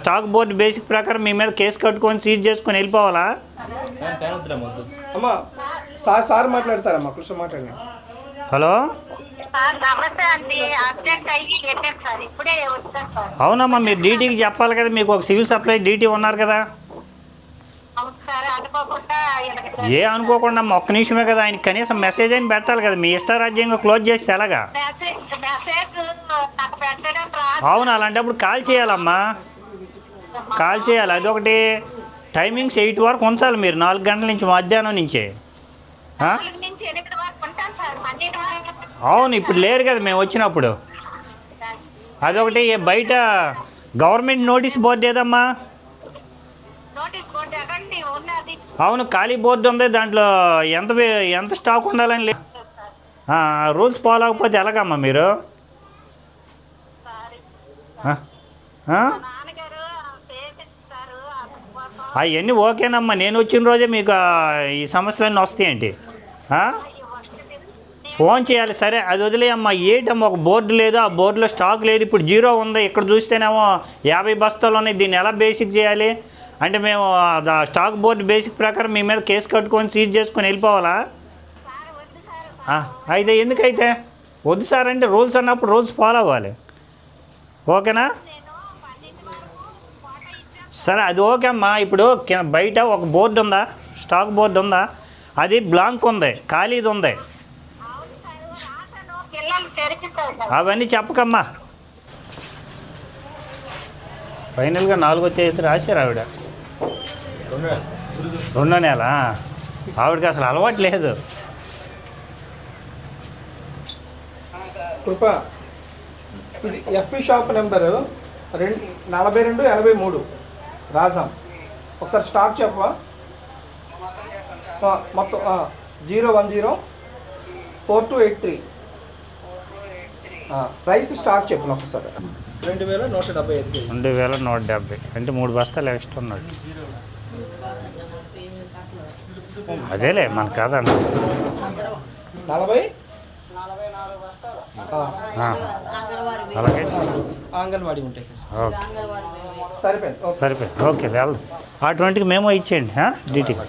Stock board basic ప్రకారం మీ మీద case కట్టుకొని సీజ్ చేసుకొని వెళ్ళిపోవాలా? అమ్మా సార్ మాట్లాడతారమ్మా, కృష్ణ మాట్లాడండి. హలో, అవునమ్మా, మీరు డీటీకి చెప్పాలి కదా, మీకు ఒక సివిల్ సప్లై డీటీ ఉన్నారు కదా. ఏ అనుకోకుండా ఒక్క నిమిషమే కదా, ఆయన కనీసం మెసేజ్ అయినా పెట్టాలి కదా. మీ ఇష్టారాజ్యంగా క్లోజ్ చేస్తే ఎలాగా? అవును, అలాంటప్పుడు కాల్ చేయాలమ్మా, కాల్ చేయాలి. అదొకటి. టైమింగ్స్ 8 వరకు ఉంచాలి మీరు, 4 గంటల నుంచి మధ్యాహ్నం నుంచే. అవును, ఇప్పుడు లేరు కదా మేము వచ్చినప్పుడు. అదొకటి. బయట గవర్నమెంట్ నోటీస్ బోర్డు ఏదమ్మా? అవును, ఖాళీ బోర్డు ఉంది, దాంట్లో ఎంత స్టాక్ ఉండాలని లేదు. రూల్స్ ఫాలో అవ్వకపోతే ఎలాగమ్మా మీరు? అవన్నీ ఓకేనమ్మా, నేను వచ్చిన రోజే మీకు ఈ సమస్యలన్నీ వస్తాయేంటి? ఫోన్ చేయాలి. సరే, అది వదిలేయమ్మా. ఏంటమ్మా, ఒక బోర్డు లేదు, ఆ బోర్డులో స్టాక్ లేదు, ఇప్పుడు 0 ఉంది. ఇక్కడ చూస్తేనేమో 50 బస్తాలు ఉన్నాయి. దీన్ని ఎలా బేసిక్ చేయాలి అంటే మేము స్టాక్ బోర్డు బేసిక్ ప్రకారం మీ మీద కేసు కట్టుకొని సీజ్ చేసుకొని వెళ్ళిపోవాలా? అయితే ఎందుకైతే వద్దు సార్ అంటే, రూల్స్ అన్నప్పుడు రూల్స్ ఫాలో అవ్వాలి. ఓకేనా? సరే, అది ఓకే అమ్మా. ఇప్పుడు బయట ఒక బోర్డు ఉందా, స్టాక్ బోర్డు ఉందా? అది బ్లాంక్ ఉంది, ఖాళీది ఉంది. అవన్నీ చెప్పకమ్మా. ఫైనల్గా 4వ తేదీ రాశారు ఆవిడ. 2వ నెల. ఆవిడకి అసలు అలవాటు లేదు. కృప, ఇది ఎఫ్పి షాప్ నెంబరు 4283 రాజాం. ఒకసారి స్టాక్ చెప్పవా? మొత్తం 0104283 రైస్ స్టాక్ చెప్పను ఒకసారి. 2175. 2170 అంటే 3 బస్తాలు ఎక్స్ట్రా ఉన్నట్టు. అదేలే మన కాదండి. 40 అలాగే అంగన్వాడీ ఉంటాయి. ఓకే, సరిపోయింది. ఓకే, వెళ్దాం. అటువంటికి మేము ఇచ్చేయండి డీటీకి.